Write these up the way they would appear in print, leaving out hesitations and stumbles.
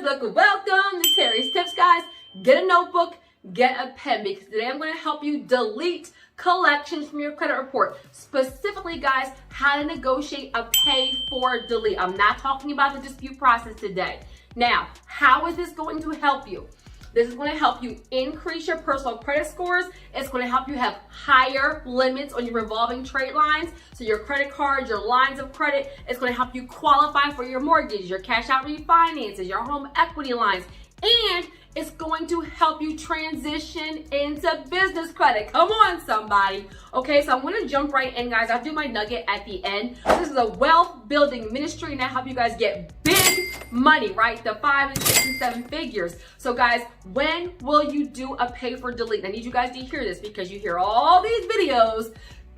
look, welcome to Terry's Tips, guys. Get a notebook, get a pen, because today I'm going to help you delete collections from your credit report. Specifically, guys, how to negotiate a pay for delete. I'm not talking about the dispute process today. Now, how is this going to help you? This is going to help you increase your personal credit scores. It's going to help you have higher limits on your revolving trade lines. So your credit cards, your lines of credit, it's going to help you qualify for your mortgage, your cash out refinances, your home equity lines, and it's going to help you transition into business credit. Come on, somebody. Okay, so I'm going to jump right in, guys. I'll do my nugget at the end. This is a wealth building ministry, and I help you guys get big money, right? The 5 and 6 and 7 figures. So, guys, when will you do a pay for delete? I need you guys to hear this because you hear all these videos.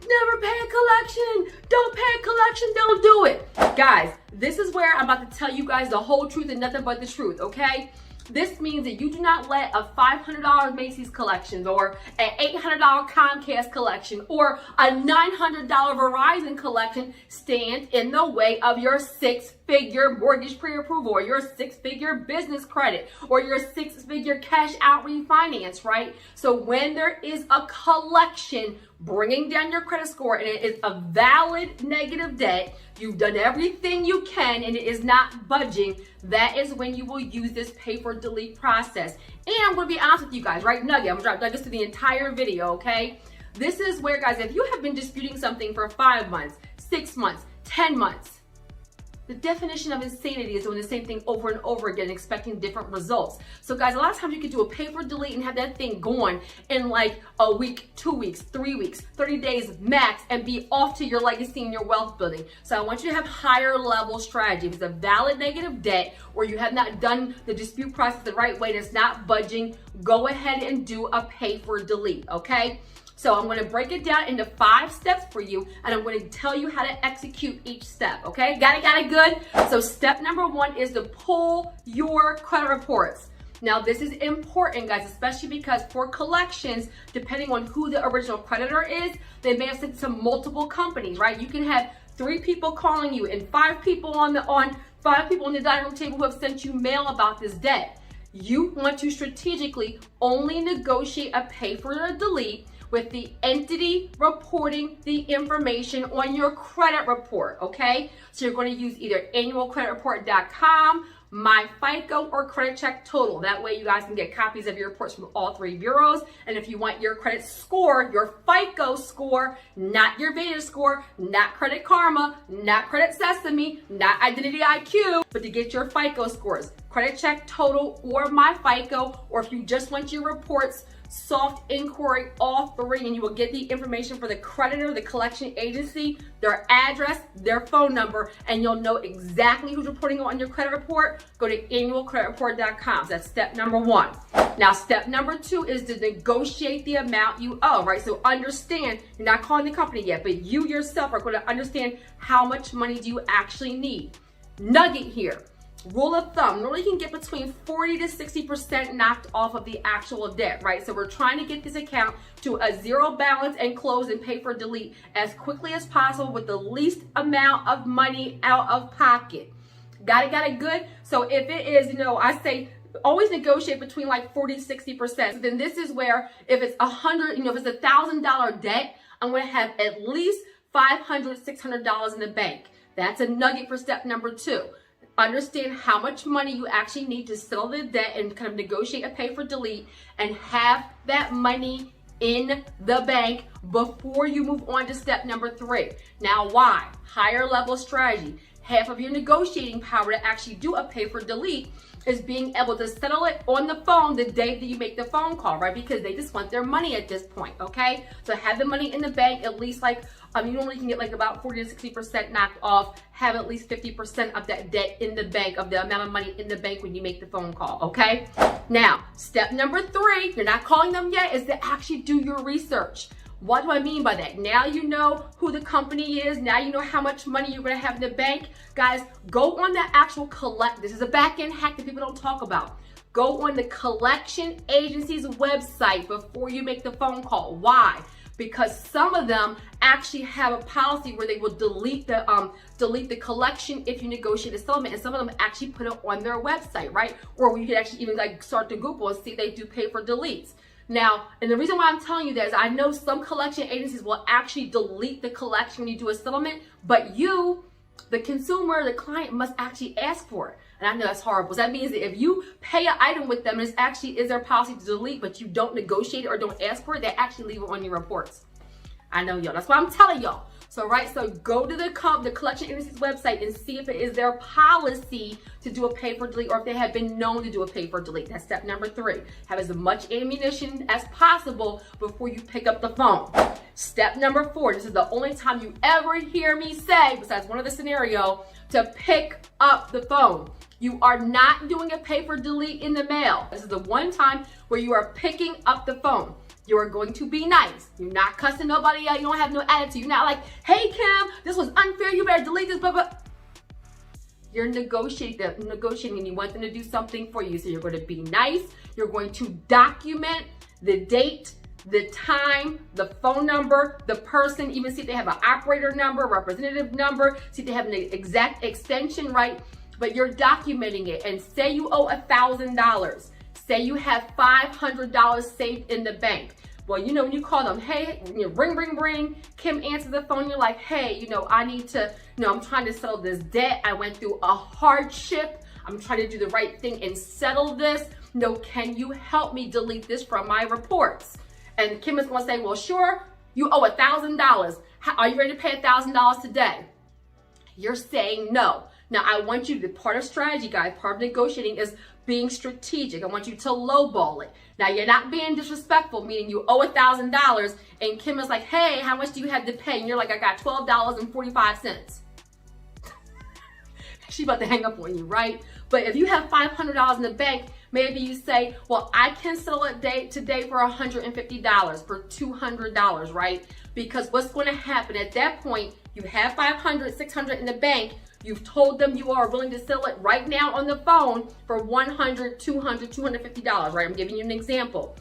Never pay a collection. Don't pay a collection. Don't do it. Guys, this is where I'm about to tell you guys the whole truth and nothing but the truth, okay? This means that you do not let a $500 Macy's collection or an $800 Comcast collection or a $900 Verizon collection stand in the way of your 6-figure mortgage pre-approval or your 6-figure business credit or your 6-figure cash out refinance, right? So when there is a collection bringing down your credit score and it is a valid negative debt, you've done everything you can and it is not budging, that is when you will use this pay for delete process. And I'm going to be honest with you guys, right? Nugget, I'm going to drop nuggets through the entire video, okay? This is where, guys, if you have been disputing something for 5 months, 6 months, 10 months, the definition of insanity is doing the same thing over and over again, expecting different results. So, guys, a lot of times you can do a pay for delete and have that thing going in like a week, 2 weeks, 3 weeks, 30 days max, and be off to your legacy and your wealth building. So I want you to have higher level strategy. If it's a valid negative debt or you have not done the dispute process the right way and it's not budging, go ahead and do a pay for delete, okay? So I'm going to break it down into 5 steps for you, and I'm going to tell you how to execute each step, okay? Got it good? So step number 1 is to pull your credit reports. Now, this is important, guys, especially because for collections, depending on who the original creditor is, they may have sent to multiple companies, right? You can have 3 people calling you and 5 people on the dining room table who have sent you mail about this debt. You want to strategically only negotiate a pay for a delete with the entity reporting the information on your credit report, okay? So you're going to use either annualcreditreport.com, MyFICO, or Credit Check Total. That way you guys can get copies of your reports from all 3 bureaus. And if you want your credit score, your FICO score, not your Vantage score, not Credit Karma, not Credit Sesame, not Identity IQ, but to get your FICO scores, Credit Check Total or MyFICO, or if you just want your reports, soft inquiry, all 3, and you will get the information for the creditor, the collection agency, their address, their phone number, and you'll know exactly who's reporting on your credit report. Go to annualcreditreport.com. So that's step number 1. Now, step number 2 is to negotiate the amount you owe, right? So understand, you're not calling the company yet, but you yourself are going to understand how much money do you actually need. Nugget here. Rule of thumb, normally you can get between 40 to 60% knocked off of the actual debt, right? So we're trying to get this account to a 0 balance and close and pay for delete as quickly as possible with the least amount of money out of pocket. Got it good? So if it is, I say always negotiate between like 40 to 60%. So then this is where if it's if it's $1,000 debt, I'm going to have at least $500, $600 in the bank. That's a nugget for step number 2. Understand how much money you actually need to settle the debt and kind of negotiate a pay for delete and have that money in the bank before you move on to step number 3. Now, why? Higher level strategy. Half of your negotiating power to actually do a pay for delete is being able to settle it on the phone the day that you make the phone call, right? Because they just want their money at this point, okay? So have the money in the bank, at least like, you normally can get like about 40 to 60% knocked off. Have at least 50% of that debt in the bank, of the amount of money in the bank when you make the phone call, okay? Now, step number 3, you're not calling them yet, is to actually do your research. What do I mean by that? Now you know who the company is. Now you know how much money you're going to have in the bank. Guys, go on the actual this is a back-end hack that people don't talk about. Go on the collection agency's website before you make the phone call. Why? because some of them actually have a policy where they will delete the collection if you negotiate a settlement, and some of them actually put it on their website, right? Or you could actually even like start to Google and see they do pay for deletes. Now, and the reason why I'm telling you that is I know some collection agencies will actually delete the collection when you do a settlement, but you, the consumer, the client, must actually ask for it. And I know that's horrible. So that means that if you pay an item with them and it's actually is their policy to delete, but you don't negotiate it or don't ask for it, they actually leave it on your reports. I know, y'all. That's why I'm telling y'all. So, right, so go to the collection agency's website and see if it is their policy to do a pay for delete, or if they have been known to do a pay for delete. That's step number 3. Have as much ammunition as possible before you pick up the phone. Step number 4, this is the only time you ever hear me say, besides one other scenario, to pick up the phone. You are not doing a pay for delete in the mail. This is the one time where you are picking up the phone. You are going to be nice. You're not cussing nobody out. You don't have no attitude. You're not like, hey, Kim, this was unfair. You better delete this, blah, blah. You're negotiating and you want them to do something for you. So you're going to be nice. You're going to document the date, the time, the phone number, the person, even see if they have an operator number, representative number, see if they have an exact extension, right? But you're documenting it, and say you owe $1,000. Say you have $500 saved in the bank. Well, you know, when you call them, hey, you know, ring, ring, ring, Kim answers the phone, you're like, hey, you know, I need to, you know, I'm trying to settle this debt. I went through a hardship. I'm trying to do the right thing and settle this. You know, can you help me delete this from my reports? And Kim is gonna say, well, sure, you owe $1,000. Are you ready to pay $1,000 today? You're saying no. Now, I want you to, part of strategy, guys, part of negotiating is being strategic. I want you to lowball it. Now, you're not being disrespectful, meaning you owe $1,000 and Kim is like, hey, how much do you have to pay? And you're like, I got $12.45. She's about to hang up on you, right? But if you have $500 in the bank, maybe you say, well, I can settle it today for $150, for $200, right? Because what's going to happen at that point, you have $500, $600 in the bank. You've told them you are willing to sell it right now on the phone for $100, $200, $250, right? I'm giving you an example.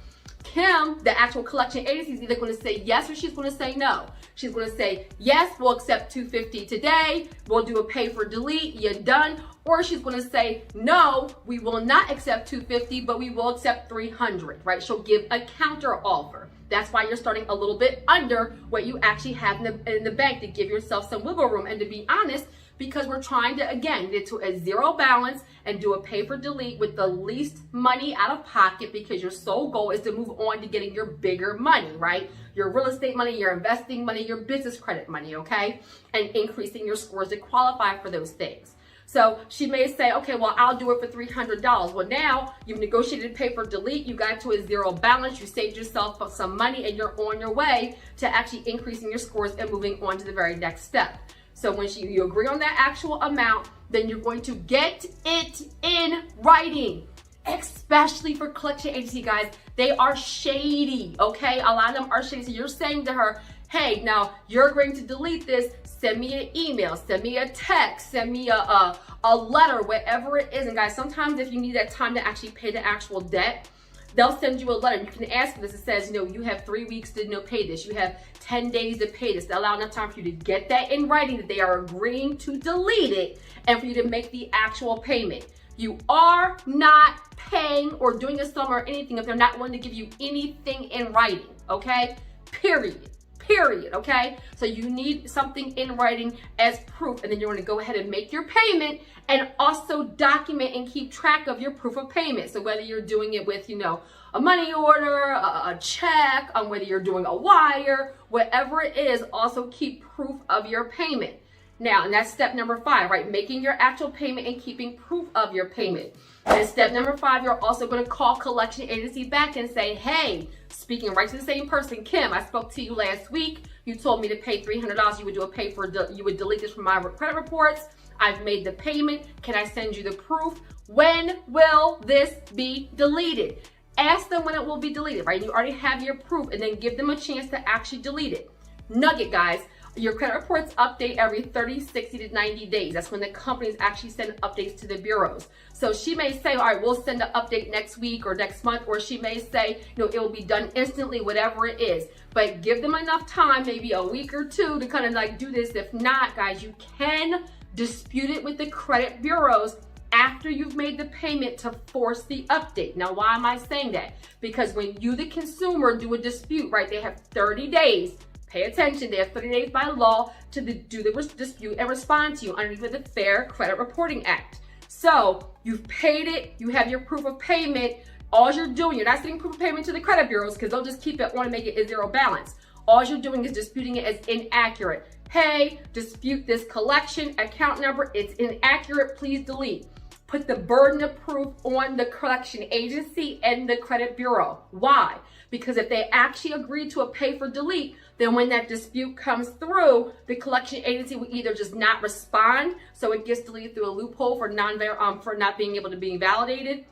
Kim, the actual collection agency, is either going to say yes or she's going to say no. She's going to say, yes, we'll accept $250 today. We'll do a pay for delete. You're done. Or she's going to say, no, we will not accept $250, but we will accept $300, right? She'll give a counter offer. That's why you're starting a little bit under what you actually have in the bank to give yourself some wiggle room. And to be honest, because we're trying to, again, get to a zero balance and do a pay for delete with the least money out of pocket, because your sole goal is to move on to getting your bigger money, right? Your real estate money, your investing money, your business credit money, okay? And increasing your scores to qualify for those things. So she may say, okay, well, I'll do it for $300. Well, now you've negotiated pay for delete, you got to a zero balance, you saved yourself some money, and you're on your way to actually increasing your scores and moving on to the very next step. So when you agree on that actual amount, then you're going to get it in writing, especially for collection agency, guys. They are shady, okay? A lot of them are shady. So you're saying to her, hey, now you're agreeing to delete this. Send me an email, send me a text, send me a letter, whatever it is. And guys, sometimes if you need that time to actually pay the actual debt, they'll send you a letter. You can ask for this. It says, you know, you have 3 weeks to pay this. You have 10 days to pay this. They allow enough time for you to get that in writing that they are agreeing to delete it and for you to make the actual payment. You are not paying or doing a sum or anything if they're not willing to give you anything in writing, okay? Period, okay? So you need something in writing as proof, and then you're gonna go ahead and make your payment and also document and keep track of your proof of payment. So whether you're doing it with, you know, a money order, a check, whether you're doing a wire, whatever it is, also keep proof of your payment. Now, and that's step number 5, right? Making your actual payment and keeping proof of your payment. And step number 5, you're also going to call collection agency back and say, hey, speaking right to the same person, Kim, I spoke to you last week. You told me to pay $300. You would do a pay for, you would delete this from my credit reports. I've made the payment. Can I send you the proof? When will this be deleted? Ask them when it will be deleted, right? You already have your proof, and then give them a chance to actually delete it. Nugget, guys. Your credit reports update every 30, 60 to 90 days. That's when the companies actually send updates to the bureaus. So she may say, all right, we'll send an update next week or next month, or she may say, you know, it will be done instantly, whatever it is. but give them enough time, maybe a week or two, to kind of like do this. If not, guys, you can dispute it with the credit bureaus after you've made the payment to force the update. Now, why am I saying that? Because when you, the consumer, do a dispute, right, they have 30 days. Pay attention, they have 30 days by law to do the dispute and respond to you underneath the Fair Credit Reporting Act. So you've paid it, you have your proof of payment. All you're doing, you're not sending proof of payment to the credit bureaus because they'll just keep it, want to make it a zero balance. All you're doing is disputing it as inaccurate. Hey, dispute this collection account number, it's inaccurate, please delete. Put the burden of proof on the collection agency and the credit bureau. Why? Because if they actually agree to a pay for delete, then when that dispute comes through, the collection agency will either just not respond, so it gets deleted through a loophole for not being able to be validated,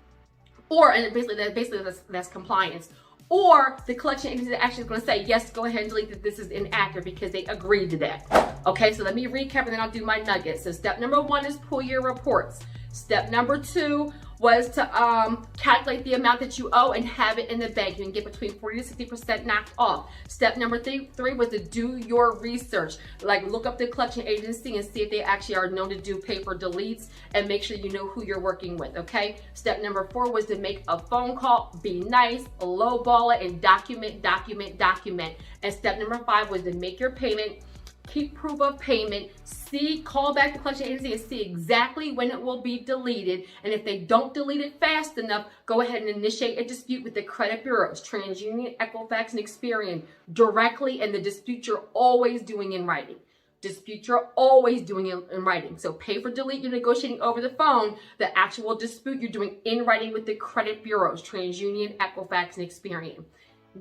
or, and basically that's compliance. Or the collection agency actually is going to say, yes, go ahead and delete that, this is inaccurate, because they agreed to that. Okay, so let me recap and then I'll do my nuggets. So step number 1 is pull your reports. Step number 2 was to calculate the amount that you owe and have it in the bank. You can get between 40 to 60% knocked off. Step number 3 was to do your research. Like look up the collection agency and see if they actually are known to do pay for deletes, and make sure you know who you're working with, okay? Step number 4 was to make a phone call, be nice, lowball it, and document. And step number 5 was to make your payment, keep proof of payment, call back the collection agency and see exactly when it will be deleted. And if they don't delete it fast enough, go ahead and initiate a dispute with the credit bureaus, TransUnion, Equifax, and Experian directly, and the dispute you're always doing in writing. So pay for delete, you're negotiating over the phone. The actual dispute you're doing in writing with the credit bureaus, TransUnion, Equifax, and Experian.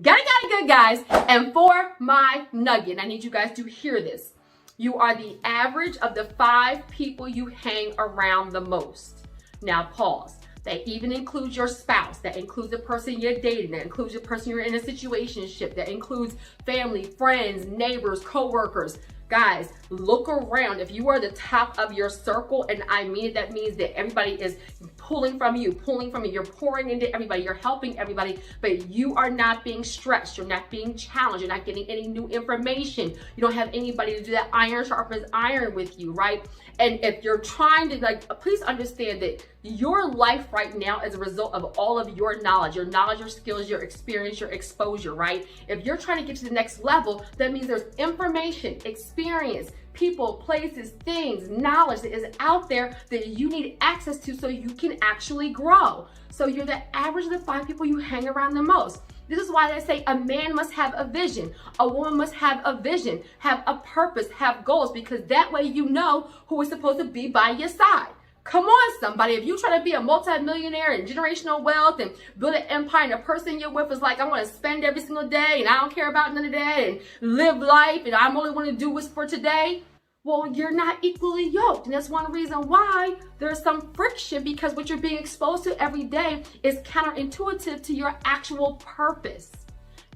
Got it good, guys. And for my nugget, I need you guys to hear this. You are the average of the 5 people you hang around the most. Now pause. That even includes your spouse. That includes the person you're dating. That includes the person you're in a situationship. That includes family, friends, neighbors, coworkers. Guys, look around. If you are the top of your circle, and I mean it, that means that everybody is pulling from you. You're pouring into everybody. You're helping everybody, but you are not being stretched. You're not being challenged. You're not getting any new information. You don't have anybody to do that iron sharpens iron with you, right? And if you're trying to, please understand that your life right now is a result of all of your knowledge, your skills, your experience, your exposure, right? If you're trying to get to the next level, that means there's information, experience, people, places, things, knowledge that is out there that you need access to so you can actually grow. So you're the average of the 5 people you hang around the most. This is why they say a man must have a vision. A woman must have a vision, have a purpose, have goals, because that way you know who is supposed to be by your side. Come on, somebody. If you try to be a multi-millionaire and generational wealth and build an empire, and the person you're with is like, I want to spend every single day and I don't care about none of that and live life and I'm only want to do what's for today, well, you're not equally yoked. And that's one reason why there's some friction, because what you're being exposed to every day is counterintuitive to your actual purpose.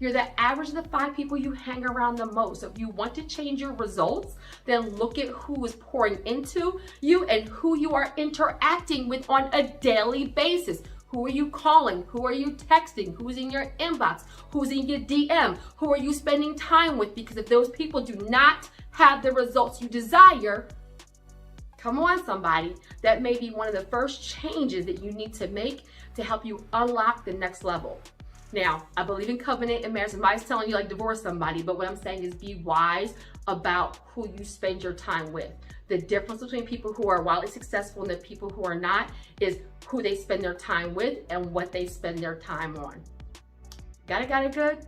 You're the average of the 5 people you hang around the most. So if you want to change your results, then look at who is pouring into you and who you are interacting with on a daily basis. Who are you calling? Who are you texting? Who's in your inbox? Who's in your DM? Who are you spending time with? Because if those people do not have the results you desire, come on, somebody, that may be one of the first changes that you need to make to help you unlock the next level. Now, I believe in covenant and marriage. Somebody's telling you divorce somebody, but what I'm saying is be wise about who you spend your time with. The difference between people who are wildly successful and the people who are not is who they spend their time with and what they spend their time on. Got it good?